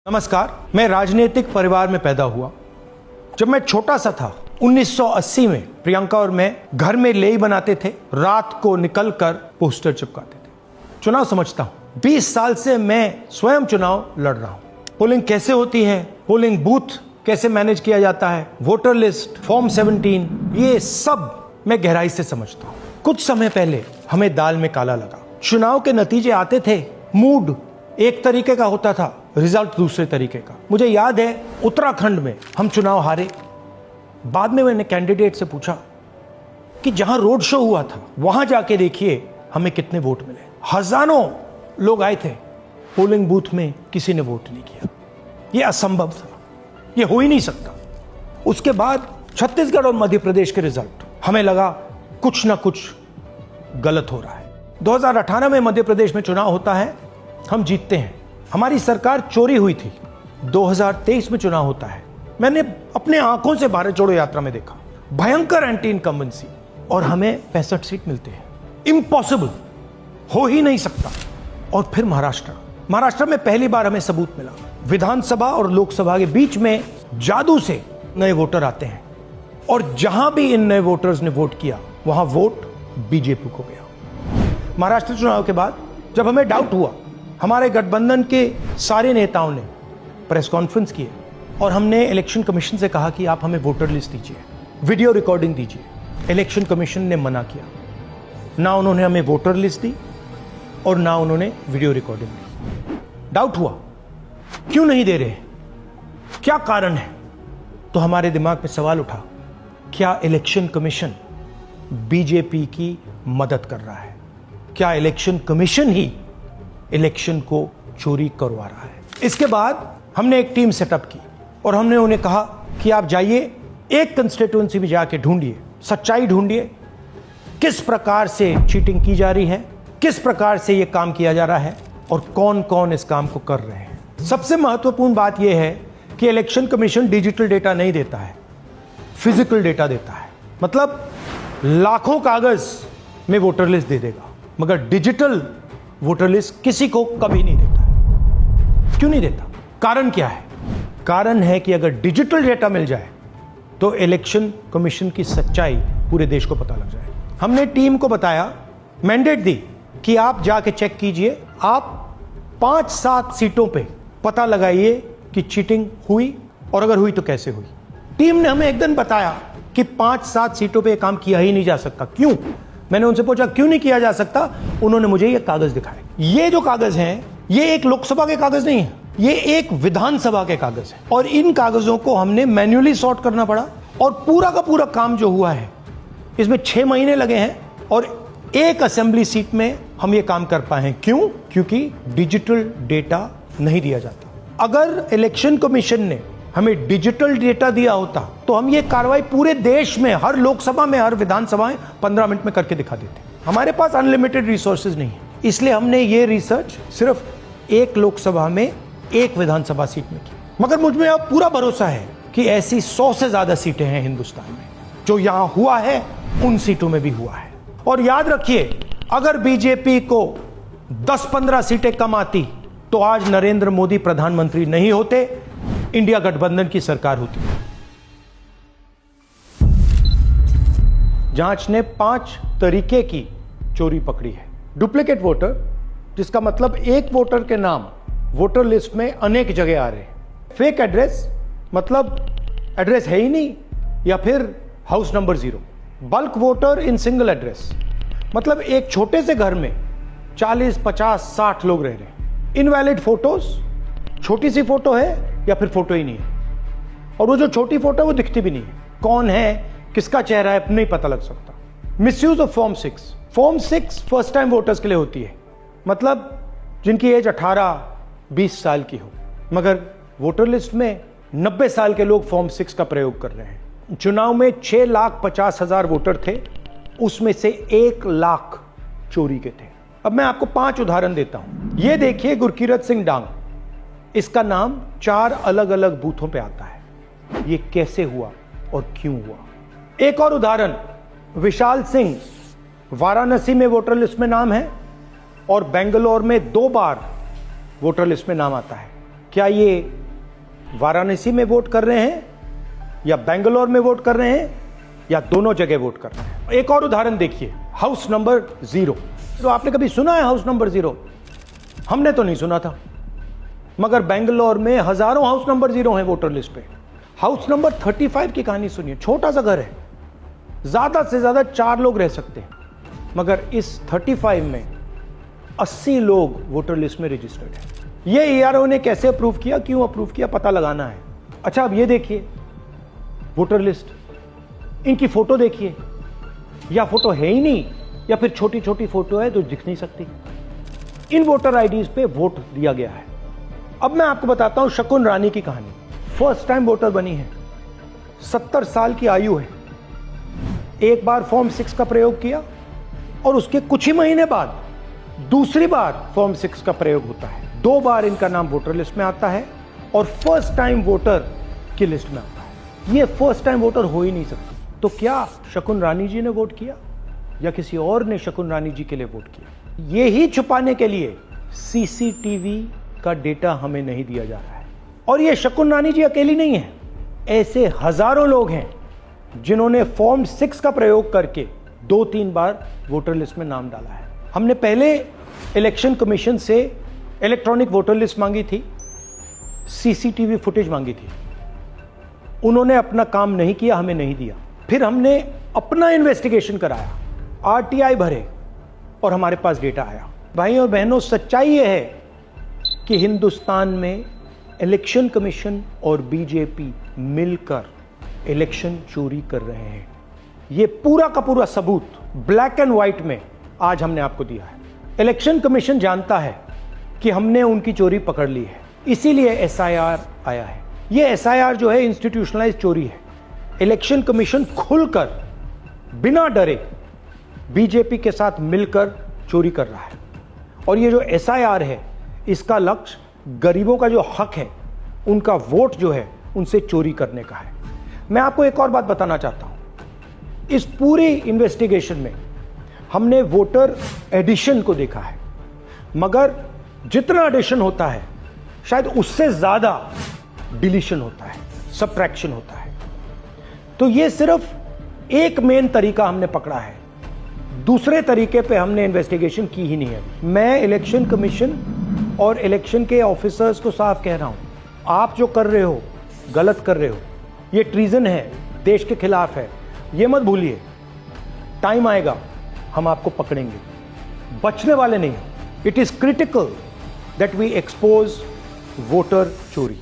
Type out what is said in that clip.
नमस्कार। मैं राजनीतिक परिवार में पैदा हुआ। जब मैं छोटा सा था 1980 में प्रियंका और मैं घर में लेई बनाते थे, रात को निकलकर पोस्टर चिपकाते थे। चुनाव समझता हूं। 20 साल से मैं स्वयं चुनाव लड़ रहा हूं। पोलिंग कैसे होती है, पोलिंग बूथ कैसे मैनेज किया जाता है, वोटर लिस्ट, फॉर्म 17, ये सब मैं गहराई से समझता हूं। कुछ समय पहले हमें दाल में काला लगा। चुनाव के नतीजे आते थे, मूड एक तरीके का होता था, रिजल्ट दूसरे तरीके का। मुझे याद है उत्तराखंड में हम चुनाव हारे। बाद में मैंने कैंडिडेट से पूछा कि जहां रोड शो हुआ था वहां जाके देखिए हमें कितने वोट मिले। हजारों लोग आए थे, पोलिंग बूथ में किसी ने वोट नहीं किया। यह असंभव था, यह हो ही नहीं सकता। उसके बाद छत्तीसगढ़ और मध्य प्रदेश के रिजल्ट, हमें लगा कुछ ना कुछ गलत हो रहा है। 2018 में मध्य प्रदेश में चुनाव होता है, हम जीतते हैं। हमारी सरकार चोरी हुई थी। 2023 में चुनाव होता है, मैंने अपने आंखों से भारत जोड़ो यात्रा में देखा, भयंकर एंटी इनकम्बेंसी, और हमें 65 सीट मिलते हैं। इम्पॉसिबल, हो ही नहीं सकता। और फिर महाराष्ट्र में पहली बार हमें सबूत मिला। विधानसभा और लोकसभा के बीच में जादू से नए वोटर आते हैं, और जहां भी इन नए वोटर्स ने वोट किया वहां वोट बीजेपी को गया। महाराष्ट्र चुनाव के बाद जब हमें डाउट हुआ, हमारे गठबंधन के सारे नेताओं ने प्रेस कॉन्फ्रेंस किए और हमने इलेक्शन कमीशन से कहा कि आप हमें वोटर लिस्ट दीजिए, वीडियो रिकॉर्डिंग दीजिए। इलेक्शन कमीशन ने मना किया। ना उन्होंने हमें वोटर लिस्ट दी और ना उन्होंने वीडियो रिकॉर्डिंग दी। डाउट हुआ, क्यों नहीं दे रहे, क्या कारण है? तो हमारे दिमाग में सवाल उठा, क्या इलेक्शन कमीशन बीजेपी की मदद कर रहा है? क्या इलेक्शन कमीशन ही इलेक्शन को चोरी करवा रहा है? इसके बाद हमने एक टीम सेटअप की और हमने उन्हें कहा कि आप जाइए, एक कंस्टिट्यूएंसी में जाके ढूंढिए, सच्चाई ढूंढिए, किस प्रकार से चीटिंग की जा रही है, किस प्रकार से यह काम किया जा रहा है और कौन कौन इस काम को कर रहे हैं। सबसे महत्वपूर्ण बात यह है कि इलेक्शन कमीशन डिजिटल डेटा नहीं देता है, फिजिकल डेटा देता है। मतलब लाखों कागज में वोटर लिस्ट दे देगा, मगर डिजिटल वोटर लिस्ट किसी को कभी नहीं देता। क्यों नहीं देता? कारण क्या है? कारण है कि अगर डिजिटल डेटा मिल जाए तो इलेक्शन कमीशन की सच्चाई पूरे देश को पता लग जाए। हमने टीम को बताया, मैंडेट दी कि आप जाके चेक कीजिए, आप 5-7 सीटों पे पता लगाइए कि चीटिंग हुई, और अगर हुई तो कैसे हुई। टीम ने हमें एक दिन बताया कि 5-7 सीटों पे काम किया ही नहीं जा सकता। क्यों? मैंने उनसे पूछा क्यों नहीं किया जा सकता। उन्होंने मुझे ये कागज दिखाए। ये जो कागज हैं, ये एक लोकसभा के कागज नहीं है, ये एक विधानसभा के कागज है, और इन कागजों को हमने मैन्युअली सॉर्ट करना पड़ा। और पूरा का पूरा काम जो हुआ है, इसमें 6 महीने लगे हैं, और एक असेंबली सीट में हम ये काम कर पाए हैं। क्यों? क्योंकि डिजिटल डेटा नहीं दिया जाता। अगर इलेक्शन कमीशन ने हमें डिजिटल डेटा दिया होता तो हम ये कार्रवाई पूरे देश में, हर लोकसभा में, हर विधानसभा में 15 मिनट में करके दिखा देते। हमारे पास अनलिमिटेड रिसोर्सेज नहीं है, इसलिए हमने ये रिसर्च सिर्फ एक लोकसभा में, एक विधानसभा सीट में की। मगर मुझ में अब पूरा भरोसा है कि ऐसी 100 से ज्यादा सीटें हैं हिंदुस्तान में। जो यहां हुआ है उन सीटों में भी हुआ है। और याद रखिए, अगर बीजेपी को 10-15 सीटें कम आती तो आज नरेंद्र मोदी प्रधानमंत्री नहीं होते, इंडिया गठबंधन की सरकार होती। जांच ने 5 तरीके की चोरी पकड़ी है। डुप्लीकेट वोटर, जिसका मतलब एक वोटर के नाम वोटर लिस्ट में अनेक जगह आ रहे हैं। फेक एड्रेस, मतलब एड्रेस है ही नहीं, या फिर house number 0। Bulk voter in single address, मतलब एक छोटे से घर में 40, 50, 60 लोग रह रहे हैं। इनवैलिड फोटोज, छोटी सी फोटो है या फिर फोटो ही नहीं है, और वो जो छोटी फोटो है वो दिखती भी नहीं है। कौन है, किसका चेहरा है, नहीं पता लग सकता। Misuse of form 6। Form 6 first time voters के लिए होती है, मतलब जिनकी एज 18-20 साल की हो, मगर वोटर लिस्ट में 90 साल के लोग फॉर्म 6 का प्रयोग कर रहे हैं। चुनाव में 6,50,000 वोटर थे, उसमें से 1 लाख चोरी के थे। अब मैं आपको 5 उदाहरण देता हूं। ये देखिए, गुरकीरत सिंह डांग, इसका नाम 4 अलग अलग बूथों पे आता है। ये कैसे हुआ और क्यों हुआ? एक और उदाहरण, विशाल सिंह, वाराणसी में वोटर लिस्ट में नाम है और बेंगलोर में 2 बार वोटर लिस्ट में नाम आता है। क्या ये वाराणसी में वोट कर रहे हैं या बेंगलोर में वोट कर रहे हैं या दोनों जगह वोट कर रहे हैं? एक और उदाहरण देखिए, हाउस नंबर 0। तो आपने कभी सुना है हाउस नंबर 0? हमने तो नहीं सुना था, मगर बेंगलोर में हजारों हाउस नंबर 0 हैं वोटर लिस्ट पे। हाउस नंबर 35 की कहानी सुनिए। छोटा सा घर है, ज्यादा से ज्यादा 4 लोग रह सकते हैं, मगर इस 35 में 80 लोग वोटर लिस्ट में रजिस्टर्ड है। ये ईआरओ ने कैसे अप्रूव किया, क्यों अप्रूव किया, पता लगाना है। अच्छा, अब ये देखिए वोटर लिस्ट, इनकी फोटो देखिए, या फोटो है ही नहीं या फिर छोटी छोटी फोटो है तो दिख नहीं सकती। इन वोटर आईडीज पे वोट दिया गया है। अब मैं आपको बताता हूं शकुन रानी की कहानी। फर्स्ट टाइम वोटर बनी है, 70 साल की आयु है। एक बार फॉर्म 6 का प्रयोग किया और उसके कुछ ही महीने बाद दूसरी बार फॉर्म 6 का प्रयोग होता है। 2 बार इनका नाम वोटर लिस्ट में आता है और फर्स्ट टाइम वोटर की लिस्ट में आता है। ये फर्स्ट टाइम वोटर हो ही नहीं सकती। तो क्या शकुन रानी जी ने वोट किया या किसी और ने शकुन रानी जी के लिए वोट किया? ये ही छुपाने के लिए सीसीटीवी का डेटा हमें नहीं दिया जा रहा है। और ये शकुन रानी जी अकेली नहीं है, ऐसे हजारों लोग हैं जिन्होंने फॉर्म 6 का प्रयोग करके 2-3 बार वोटर लिस्ट में नाम डाला है। हमने पहले इलेक्शन कमीशन से इलेक्ट्रॉनिक वोटर लिस्ट मांगी थी, सीसीटीवी फुटेज मांगी थी। उन्होंने अपना काम नहीं किया, हमें नहीं दिया। फिर हमने अपना इन्वेस्टिगेशन कराया, आरटीआई भरे और हमारे पास डेटा आया। भाई और बहनों, सच्चाई यह है कि हिंदुस्तान में इलेक्शन कमीशन और बीजेपी मिलकर इलेक्शन चोरी कर रहे हैं। यह पूरा का पूरा सबूत ब्लैक एंड व्हाइट में आज हमने आपको दिया है। इलेक्शन कमीशन जानता है कि हमने उनकी चोरी पकड़ ली है, इसीलिए एसआईआर आया है। यह एसआईआर जो है इंस्टीट्यूशनलाइज चोरी है। इलेक्शन कमीशन खुलकर बिना डरे बीजेपी के साथ मिलकर चोरी कर रहा है। और ये जो एसआईआर है, इसका लक्ष्य गरीबों का जो हक है, उनका वोट जो है, उनसे चोरी करने का है। मैं आपको एक और बात बताना चाहता हूं। इस पूरी इन्वेस्टिगेशन में हमने वोटर एडिशन को देखा है, मगर जितना एडिशन होता है शायद उससे ज्यादा डिलीशन होता है, सबट्रैक्शन होता है। तो ये सिर्फ एक मेन तरीका हमने पकड़ा है, दूसरे तरीके पे हमने इन्वेस्टिगेशन की ही नहीं है। मैं इलेक्शन कमीशन और इलेक्शन के ऑफिसर्स को साफ कह रहा हूं, आप जो कर रहे हो गलत कर रहे हो, ये ट्रीजन है, देश के खिलाफ है। ये मत भूलिए, टाइम आएगा हम आपको पकड़ेंगे, बचने वाले नहीं हो। It is critical that we expose voter चोरी।